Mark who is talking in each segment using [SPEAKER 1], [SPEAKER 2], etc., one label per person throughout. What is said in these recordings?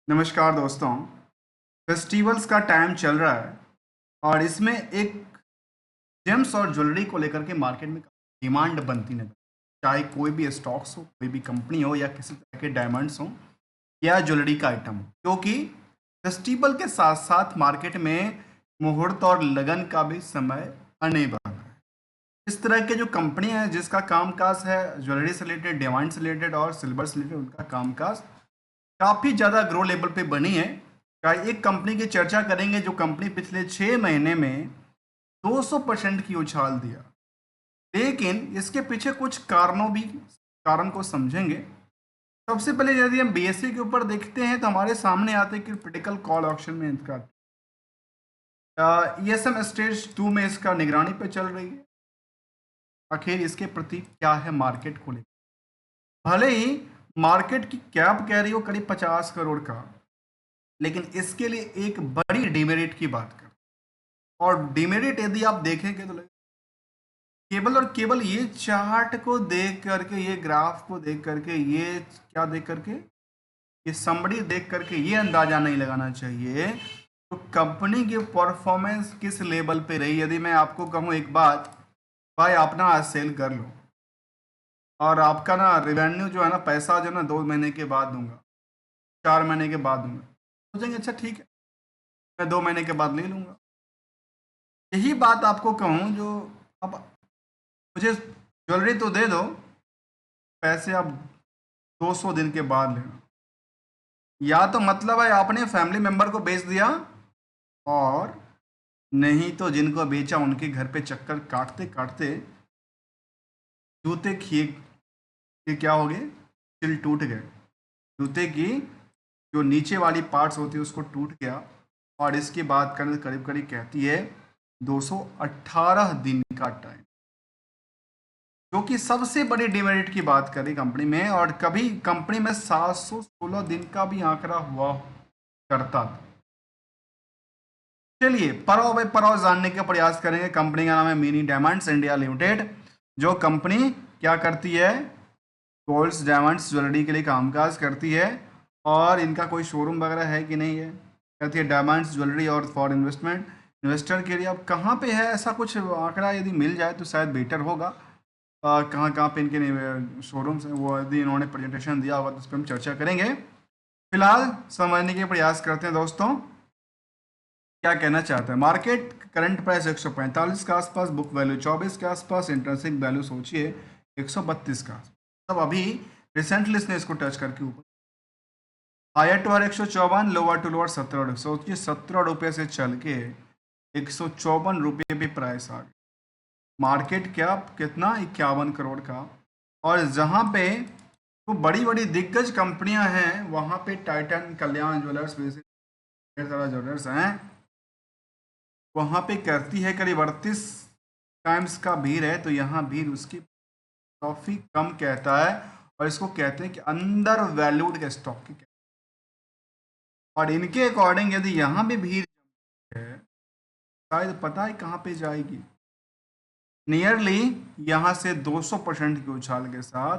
[SPEAKER 1] नमस्कार दोस्तों। फेस्टिवल्स का टाइम चल रहा है और इसमें एक जेम्स और ज्वेलरी को लेकर के मार्केट में डिमांड बनती नजर, चाहे कोई भी स्टॉक्स हो, कोई भी कंपनी हो, या किसी तरह के डायमंड्स हो या ज्वेलरी का आइटम हो, क्योंकि फेस्टिवल के साथ साथ मार्केट में मुहूर्त और लगन का भी समय आने वाला है। इस तरह के जो कंपनियां हैं जिसका कामकाज है ज्वेलरी से रिलेटेड, डायमंड से रिलेटेड और सिल्वर से रिलेटेड, उनका कामकाज काफी ज्यादा ग्रो लेवल पे बनी है। का एक कंपनी की चर्चा करेंगे जो कंपनी पिछले 6 महीने में 200% की उछाल दिया, लेकिन इसके पीछे कुछ कारण को समझेंगे। सबसे पहले यदि हम बीएससी के ऊपर देखते हैं तो हमारे सामने आते हैं कि क्रिटिकल कॉल ऑप्शन में इसका ईएसएम स्टेज 2 में इसका निगरानी पे चल रही है। आखिर इसके प्रति क्या है मार्केट को लेकर। भले ही मार्केट की कैप कह रही हो करीब 50 करोड़ का, लेकिन इसके लिए एक बड़ी डिमेरिट की बात कर, और डिमेरिट यदि आप देखेंगे तो केवल और केवल ये चार्ट को देख करके, ये ग्राफ को देख करके, ये क्या देख करके, ये समरी देख करके ये अंदाजा नहीं लगाना चाहिए तो कंपनी की परफॉर्मेंस किस लेवल पे रही। यदि मैं आपको कहूँ एक बात, भाई आप ना आज सेल कर लो और आपका ना रिवेन्यू जो है ना, पैसा जो ना 2 महीने के बाद दूंगा, 4 महीने के बाद दूंगा, सोचेंगे अच्छा ठीक है, मैं 2 महीने के बाद ले लूंगा। यही बात आपको कहूँ जो, अब मुझे ज्वेलरी तो दे दो, पैसे आप 200 दिन के बाद लेना। या तो मतलब है आपने फैमिली मेंबर को बेच दिया, और नहीं तो जिनको बेचा उनके घर पे चक्कर काटते काटते जूते खिए के क्या हो गए, सिल टूट गए। जूते की जो नीचे वाली पार्ट्स होती है उसको टूट गया। और इसकी बात करें तो करीब करीब कहती है 218 दिन का टाइम, जो कि सबसे बड़ी डिमेरिट की बात करें कंपनी में। और कभी कंपनी में 716 दिन का भी आंकड़ा हुआ करता था। चलिए पड़ाव बाय पड़ाव जानने का प्रयास करेंगे। कंपनी का नाम है मिनी डायमंड्स इंडिया लिमिटेड, जो कंपनी क्या करती है, गोल्ड्स डायमंड्स ज्वेलरी के लिए कामकाज करती है। और इनका कोई शोरूम वगैरह है कि नहीं है, कहती है डायमंड्स ज्वेलरी और फॉर इन्वेस्टमेंट, इन्वेस्टर के लिए। अब कहाँ पे है ऐसा कुछ आंकड़ा, यदि मिल जाए तो शायद बेटर होगा। कहाँ कहाँ पे इनके शोरूम्स हैं, वो यदि इन्होंने प्रेजेंटेशन दिया होगा तो उस पर हम चर्चा करेंगे। फिलहाल समझने के प्रयास करते हैं दोस्तों, क्या कहना चाहते हैं। मार्केट करंट प्राइस 145 के आसपास, बुक वैल्यू 24 के आसपास, इंट्रेंसिक वैल्यू सोचिए 132 का। तब अभी रिसेंटली इसने इसको टच करके ऊपर, higher to higher 154, lower to lower 17, सोचिए 17 रुपये से चल के 154 रुपये भी प्राइस आ गया। मार्केट कैप कितना, 51 करोड़ का। और जहाँ पे तो बड़ी बड़ी दिग्गज कंपनियां हैं, वहाँ पे टाइटन, कल्याण ज्वेलर्स, ढेर सारा ज्वेलर्स हैं, वहाँ पे करती है करीब 38 टाइम्स का भीड़ है, तो यहाँ भीड़ उसकी काफ़ी कम कहता है। और इसको कहते हैं कि अंडर वैल्यूड के स्टॉक की। और इनके अकॉर्डिंग यदि यहाँ भी भीड़ है, शायद पता है कहाँ पे जाएगी, नियरली यहाँ से 200% की उछाल के साथ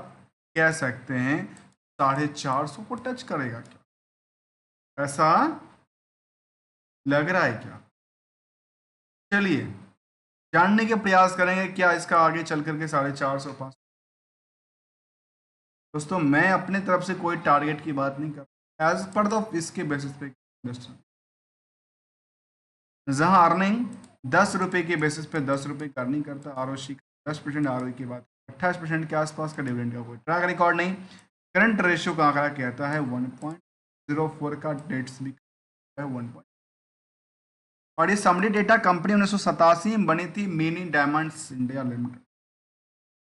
[SPEAKER 1] कह सकते हैं 450 को टच करेगा क्या, ऐसा लग रहा है क्या। चलिए जानने के प्रयास करेंगे क्या इसका आगे चल करके 450 5। दोस्तों मैं अपने तरफ से कोई टारगेट की बात नहीं कर, एज पर द इसके बेसिस पे जहां अर्निंग 10 रुपए के बेसिस पे 10 रुपए का अर्निंग करता है, आरओसी 10% आरओई की बात, 28% के आसपास का डिविडेंड का कोई ट्रैक रिकॉर्ड नहीं। करंट रेशियो का आंकड़ा कहता है 1.04 का, डेट्स भी है 1 और ये समरी डेटा कंपनी 1987 में बनी थी, mini diamonds India limited,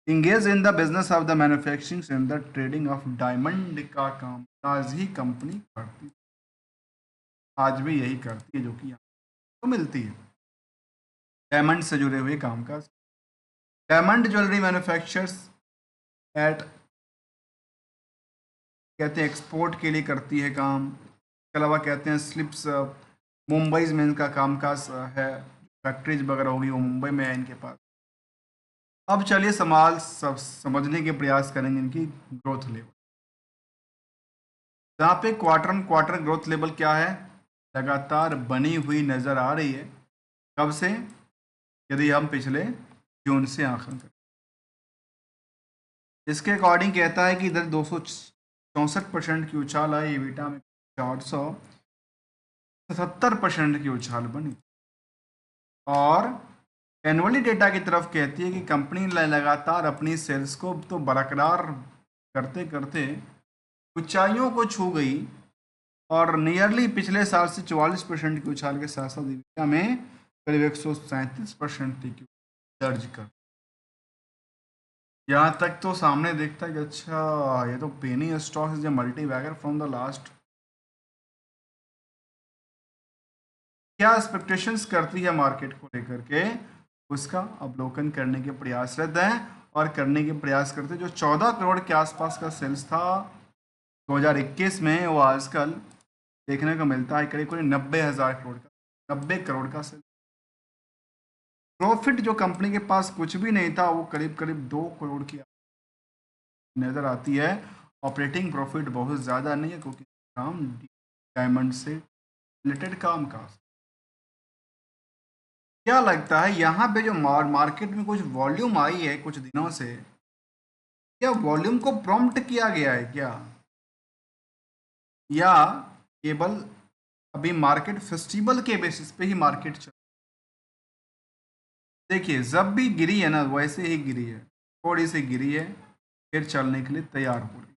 [SPEAKER 1] engage in the business of the manufacturing and the trading of diamond का काम आज ही कंपनी करती, आज भी यही करती है, जो कि यहाँ तो मिलती है डायमंड से जुड़े हुए कामकाज। डायमंड ज्वेलरी मैन्युफैक्चरर्स एट, कहते हैं एक्सपोर्ट के लिए करती है काम। इसके अलावा कहते हैं स्लिप्स, मुंबई में इनका कामकाज है, फैक्ट्रीज वगैरह होगी वो मुंबई में है इनके पास। अब चलिए समझने के प्रयास करेंगे इनकी ग्रोथ लेवल। यहाँ पे क्वार्टर ग्रोथ लेवल क्या है, लगातार बनी हुई नजर आ रही है। कब से? यदि हम पिछले जून से आंकलन करें, इसके अकॉर्डिंग कहता है कि इधर 264% की उछाल आई, ईबिटा में 477% की उछाल बनी। और एनुअली डेटा की तरफ कहती है कि कंपनी लगातार अपनी सेल्स को तो बरकरार करते करते ऊंचाइयों को छू गई, और नियरली पिछले साल से 44% की उछाल के साथ साथ ईबिटा में करीब 137% की दर्ज कर। यहाँ तक तो सामने देखता है कि अच्छा, ये तो penny stock is multi bagger from the last. क्या एक्सपेक्टेशंस करती है मार्केट को लेकर के, उसका अवलोकन करने के प्रयासरत हैं, और करने के प्रयास करते जो 14 करोड़ के आसपास का सेल्स था 2021 में, वो आजकल देखने को मिलता है करीब करीब 90,000 करोड़ का, 90 करोड़ का सेल्स। प्रॉफिट जो कंपनी के पास कुछ भी नहीं था, वो करीब करीब 2 करोड़ की नजर आती है। ऑपरेटिंग प्रॉफिट बहुत ज़्यादा नहीं है, क्योंकि काम डायमंड से रिलेटेड काम का। क्या लगता है यहाँ पे जो मार्केट में कुछ वॉल्यूम आई है कुछ दिनों से, क्या वॉल्यूम को प्रॉम्प्ट किया गया है क्या, या केवल अभी मार्केट फेस्टिवल के बेसिस पे ही मार्केट चल? देखिए, जब भी गिरी है ना वैसे ही गिरी है, थोड़ी सी गिरी है, फिर चलने के लिए तैयार हो रही है।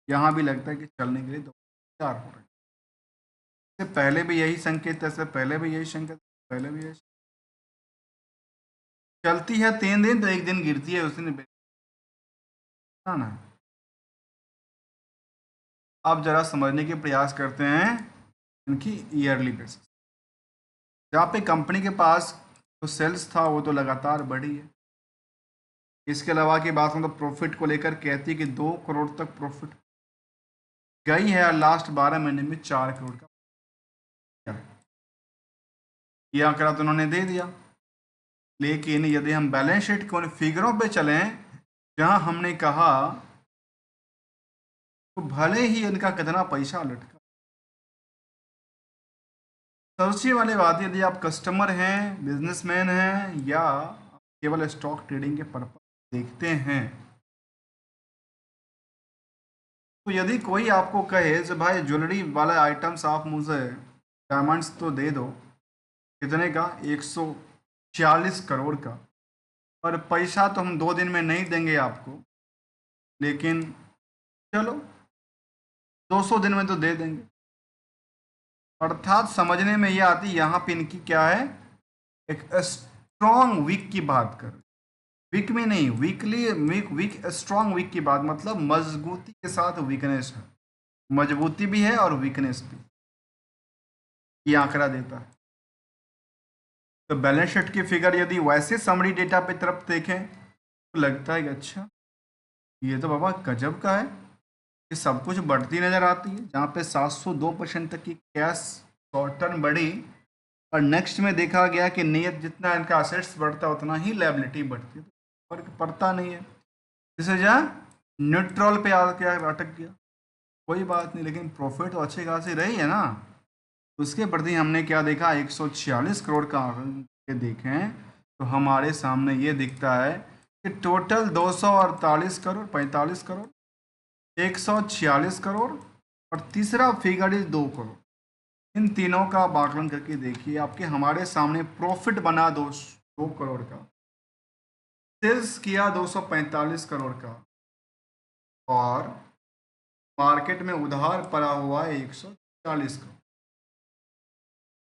[SPEAKER 1] यहाँ भी लगता है कि चलने के लिए तो तैयार हो रही है। इससे पहले भी यही संकेत है, इससे पहले भी यही संकेत, पहले भी यही चलती है 3 दिन तो एक दिन गिरती है, उस दिन ना। अब जरा समझने के प्रयास करते हैं इनकी ईयरली बेसिस। जहाँ पे कंपनी के पास जो सेल्स था वो तो लगातार बढ़ी है। इसके अलावा की बात करूँ तो प्रॉफिट को लेकर कहती है कि 2 करोड़ तक प्रॉफिट गई है, और लास्ट 12 महीने में 4 करोड़ का ये आंकड़ा तो उन्होंने दे दिया। लेकिन यदि हम बैलेंस शीट के उन फिगरों पे चलें जहां हमने कहा, तो भले ही इनका कितना पैसा लटका, सबसे वाली बात, यदि आप कस्टमर हैं, बिजनेसमैन हैं, या केवल स्टॉक ट्रेडिंग के पर्पज देखते हैं, तो यदि कोई आपको कहे कि भाई ज्वेलरी वाले आइटम्स आप मुझे डायमंड्स तो दे दो, कितने का, 146 करोड़ का, और पैसा तो हम 2 दिन में नहीं देंगे आपको, लेकिन चलो 200 दिन में तो दे देंगे। अर्थात समझने में ये आती, यहाँ पे इनकी क्या है, एक स्ट्रॉन्ग वीक की बात कर, वीक में नहीं, weekly week week strong week की बात, मतलब मजबूती के साथ वीकनेस है, मजबूती भी है और वीकनेस भी, ये आंकड़ा देता है। तो बैलेंस शीट की फिगर यदि वैसे समरी डेटा पे तरफ देखें तो लगता है कि अच्छा, ये तो बाबा गजब का है, ये सब कुछ बढ़ती नजर आती है। जहाँ पे 702% तक की कैश शॉर्ट टर्म बढ़ी, और नेक्स्ट में देखा गया कि नियत जितना इनका असेट्स बढ़ता उतना ही लायबिलिटी बढ़ती है, तो फर्क पड़ता नहीं है, जिसे जहाँ न्यूट्रल पे आ क्या अटक गया, कोई बात नहीं, लेकिन प्रॉफिट तो अच्छी खासी रही है ना। उसके प्रति हमने क्या देखा, 146 करोड़ का आंकड़े देखें तो हमारे सामने ये दिखता है कि टोटल 248 करोड़, 45 करोड़, 146 करोड़, और तीसरा फिगर इज 2 करोड़। इन तीनों का आप आकलन करके देखिए, आपके हमारे सामने प्रॉफिट बना 2 करोड़ का, सेल्स किया 245 करोड़ का, और मार्केट में उधार पड़ा हुआ है 140 करोड़।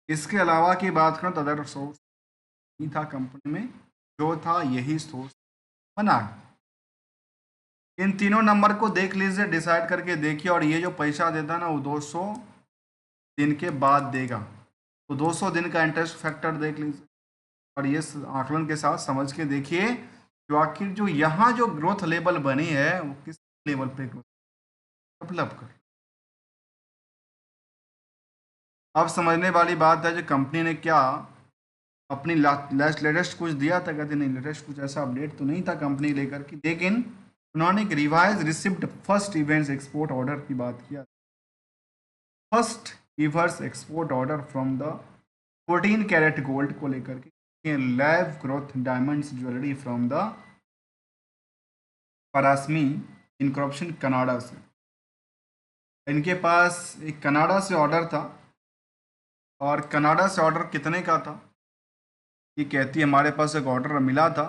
[SPEAKER 1] इसके अलावा की बात करें तो अदर सोर्स नहीं था कंपनी में, जो था यही सोर्स बना है। इन तीनों नंबर को देख लीजिए, डिसाइड करके देखिए, और ये जो पैसा देता ना वो 200 दिन के बाद देगा, तो 200 दिन का इंटरेस्ट फैक्टर देख लीजिए, और ये आकलन के साथ समझ के देखिए जो आखिर जो यहाँ जो ग्रोथ लेवल बनी है वो किस लेवल पे ग्रोथ डेवलप कर। अब समझने वाली बात है जो कंपनी ने क्या अपनी लेटेस्ट कुछ दिया था, कहते नहीं लेटेस्ट कुछ ऐसा अपडेट तो नहीं था कंपनी लेकर की, लेकिन उन्होंने एक revise receipt first events export order की बात किया। First reverse export order from the 14 carat gold को लेकर के lab grown diamonds jewellery from the परासमी इनकॉर्पोरेशन कनाडा से। इनके पास एक कनाडा से ऑर्डर था, और कनाडा से ऑर्डर कितने का था? ये कहती है हमारे पास एक ऑर्डर मिला था,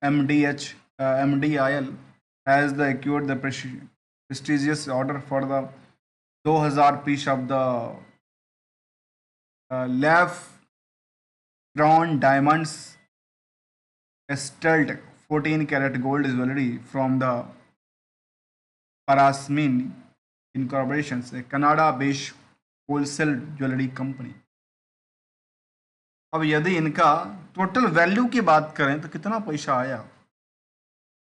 [SPEAKER 1] MDIL has the acquired the prestigious order for the 2000 piece of the lab ground diamonds stelt 14 karat gold jewelry from the Parasmin Incorporation, a Canada based wholesale jewelry company। अब यदि इनका टोटल वैल्यू की बात करें तो कितना पैसा आया?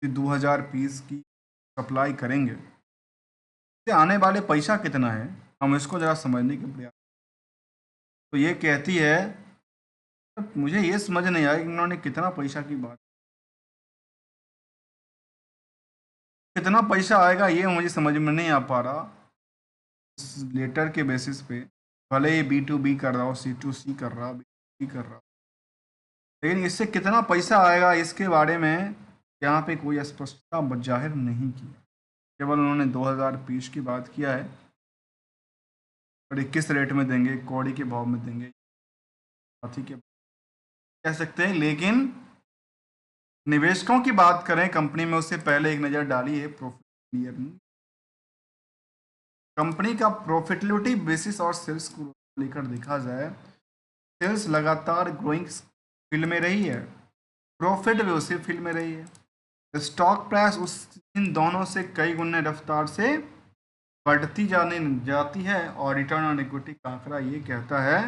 [SPEAKER 1] 2000 पीस की सप्लाई करेंगे, आने वाले पैसा कितना है, हम इसको ज़रा समझने के प्रयास। तो ये कहती है, मुझे ये समझ नहीं आया कि इन्होंने कितना पैसा की बात, कितना पैसा आएगा ये मुझे समझ में नहीं आ पा रहा। इस लेटर के बेसिस पे भले ही B2B कर रहा हो, C2C कर रहा, B2B कर रहा, लेकिन इससे कितना पैसा आएगा इसके बारे में यहाँ पे कोई स्पष्टता जाहिर नहीं की। केवल उन्होंने 2000 पीस की बात किया है, और किस रेट में देंगे, कौड़ी के भाव में देंगे, हाथी के कह सकते हैं। लेकिन निवेशकों की बात करें कंपनी में, उससे पहले एक नज़र डाली है प्रॉफिट। कंपनी का प्रॉफिटेबिलिटी बेसिस और सेल्स को लेकर देखा जाए, सेल्स लगातार ग्रोइंग फील्ड में रही है, प्रॉफिट भी उसी फील्ड में रही है। स्टॉक प्राइस इन दोनों से कई गुने रफ्तार से बढ़ती जाती है, और रिटर्न ऑन इक्विटी का आंकड़ा ये कहता है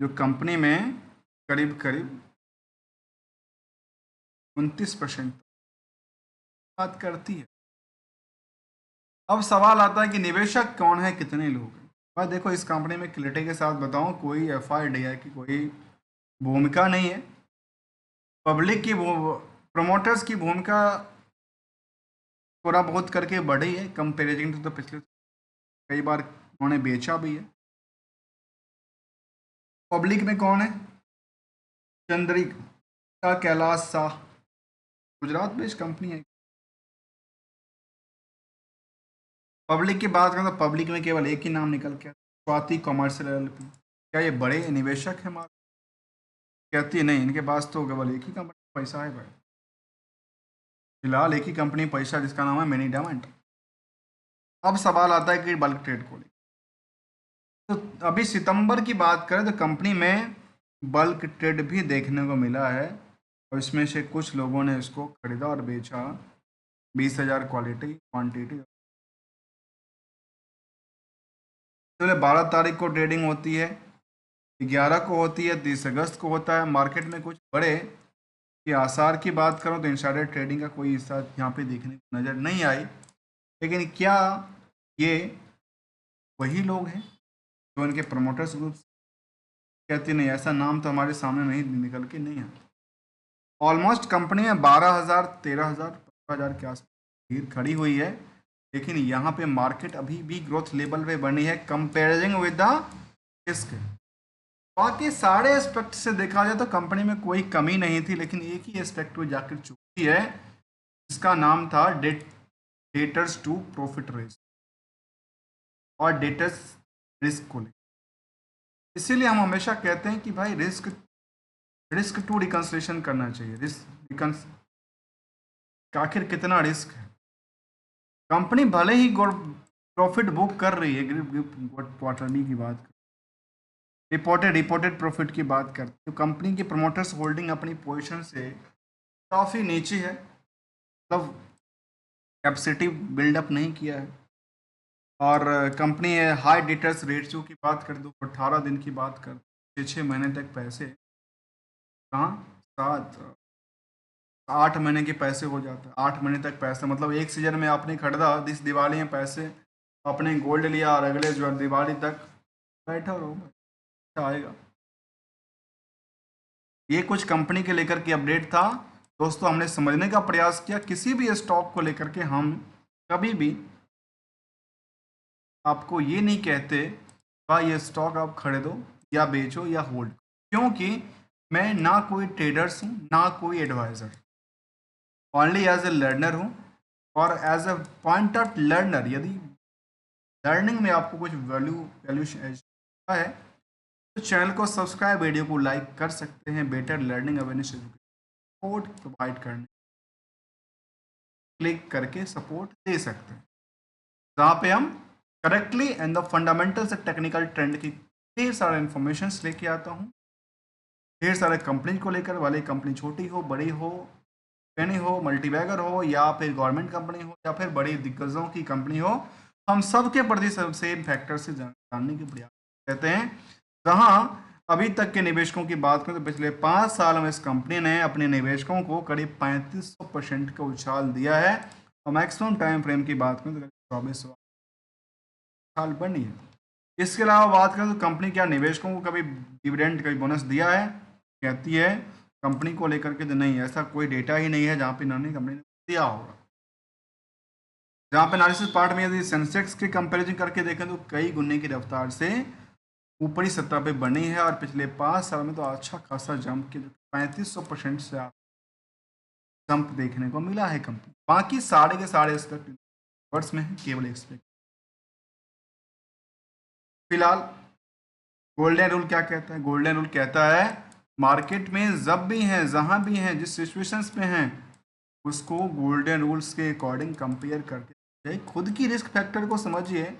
[SPEAKER 1] जो कंपनी में करीब करीब 29% बात करती है। अब सवाल आता है कि निवेशक कौन है, कितने लोग हैं। भाई देखो, इस कंपनी में क्लियरिटी के साथ बताऊं, कोई FIDI की कोई भूमिका नहीं है। पब्लिक की प्रमोटर्स की भूमिका थोड़ा बहुत करके बढ़ी है कंपेरिजन टू द पिछले, कई बार उन्होंने बेचा भी है। पब्लिक में कौन है? चंद्रिका कैलाश शाह, गुजरात बेस्ड कंपनी है। पब्लिक की बात करें तो पब्लिक में केवल एक ही नाम निकल के, स्वाति कॉमर्शियल LLP। क्या ये बड़े निवेशक हैं हमारे? कहती है नहीं, इनके पास तो केवल एक ही कंपनी पैसा है भाई, फिलहाल एक ही कंपनी पैसा, जिसका नाम है मिनी डायमंड। अब सवाल आता है कि बल्क ट्रेड को लेकर, तो अभी सितंबर की बात करें तो कंपनी में बल्क ट्रेड भी देखने को मिला है, और इसमें से कुछ लोगों ने इसको खरीदा और बेचा। 20,000 क्वालिटी क्वांटिटी। तो 12 तारीख को ट्रेडिंग होती है, 11 को होती है, 30 अगस्त को होता है। मार्केट में कुछ बड़े कि आसार की बात करूं तो इनसाइडर ट्रेडिंग का कोई हिस्सा यहाँ पे देखने को नज़र नहीं आई। लेकिन क्या ये वही लोग हैं जो इनके प्रमोटर्स ग्रुप कहते नहीं? ऐसा नाम तो हमारे सामने नहीं निकल के नहीं आता। ऑलमोस्ट कंपनी में 12,000, 13,000, 15,000 के आसपास भीड़ खड़ी हुई है, लेकिन यहाँ पे मार्केट अभी भी ग्रोथ लेवल पे बनी है कंपेयरिंग विद द रिस्क। बाकी सारे एस्पेक्ट से देखा जाए तो कंपनी में कोई कमी नहीं थी, लेकिन एक ही एस्पेक्ट में जाकर चुकी है, जिसका नाम था डेटर्स टू प्रॉफिट रेस और डेटर्स रिस्क को लेकर। इसीलिए हम हमेशा कहते हैं कि भाई रिस्क टू रिकंसिलेशन करना चाहिए। आखिर कितना रिस्क है? कंपनी भले ही प्रॉफिट बुक कर रही है, क्वार्टरली की बात, रिपोर्टेड प्रॉफिट की बात करते हैं, तो कंपनी की प्रमोटर्स होल्डिंग अपनी पोजीशन से काफ़ी नीचे है, मतलब कैपेसिटी बिल्डअप नहीं किया है। और कंपनी हाई डेटर्स रेशियो की बात कर दो, 18 दिन की बात कर, 6 महीने तक पैसे कहाँ, 8 महीने के पैसे हो जाते हैं। 8 महीने तक पैसे मतलब एक सीजन में आपने खरीदा, इस दिवाली में पैसे आपने गोल्ड लिया, और अगले जो दिवाली तक बैठा रहो, आएगा। ये कुछ कंपनी के लेकर के अपडेट था दोस्तों। हमने समझने का प्रयास किया, किसी भी स्टॉक को लेकर के हम कभी भी आपको ये नहीं कहते भाई ये स्टॉक आप खरीदो या बेचो या होल्ड, क्योंकि मैं ना कोई ट्रेडर्स हूँ ना कोई advisor, only as a learner हूँ। और as a point of learner, यदि लर्निंग में आपको कुछ वैल्यूशन है तो चैनल को सब्सक्राइब, वीडियो को लाइक कर सकते हैं। Better learning awareness support provide करने क्लिक करके सपोर्ट दे सकते हैं, जहाँ पे हम करेक्टली एंड द फंडामेंटल से टेक्निकल ट्रेंड की ढेर सारा इन्फॉर्मेशन लेके आता हूँ। ढेर सारे कंपनी को लेकर, वाले कंपनी छोटी हो बड़ी हो, पेनी हो, मल्टीबैगर हो, या फिर गवर्नमेंट कंपनी हो, या फिर बड़ी दिग्गजों की कंपनी हो, हम सबके प्रति सेम फैक्टर से जानने की प्रयास करते हैं। जहाँ अभी तक के निवेशकों की बात करें तो पिछले 5 साल में इस कंपनी ने अपने निवेशकों को करीब 3500% का उछाल दिया है, और मैक्सिमम टाइम फ्रेम की बात करें तो 24 साल बनी है। इसके अलावा बात करें तो कंपनी क्या निवेशकों को कभी डिविडेंड, कभी बोनस दिया है? कहती है कंपनी को लेकर के नहीं, ऐसा कोई डेटा ही नहीं है जहाँ पे इन्होंने कंपनी ने दिया होगा। जहाँ पे एनालिसिस पार्ट में यदि सेंसेक्स के कंपैरिजन करके देखें तो कई गुने की रफ्तार से ऊपरी सतह पे बनी है, और पिछले 5 साल में तो अच्छा खासा जंप के 3500% से जंप देखने को मिला है कंपनी। बाकी साढ़े के साढ़े वर्ष में है केवल एक्सपेक्ट। फिलहाल गोल्डन रूल क्या कहता है? गोल्डन रूल कहता है मार्केट में जब भी हैं, जहां भी हैं, जिस सिचुएशंस में हैं, उसको गोल्डन रूल्स के अकॉर्डिंग कंपेयर करके खुद की रिस्क फैक्टर को समझिए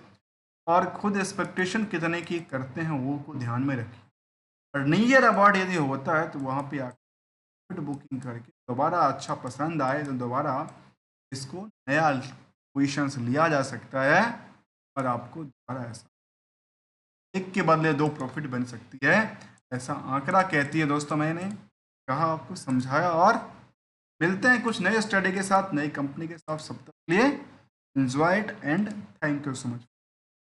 [SPEAKER 1] और खुद एक्सपेक्टेशन कितने की करते हैं वो को ध्यान में रखिए। और नियर अबाउट यदि होता है तो वहाँ पे आकर बुकिंग करके दोबारा अच्छा पसंद आए तो दोबारा इसको नया पोजिशन लिया जा सकता है, और आपको दोबारा ऐसा एक के बदले 2 प्रॉफिट बन सकती है, ऐसा आंकड़ा कहती है। दोस्तों मैंने कहा, आपको समझाया, और मिलते हैं कुछ नए स्टडी के साथ, नई कंपनी के साथ। सब तक के लिए enjoy it and thank you so much.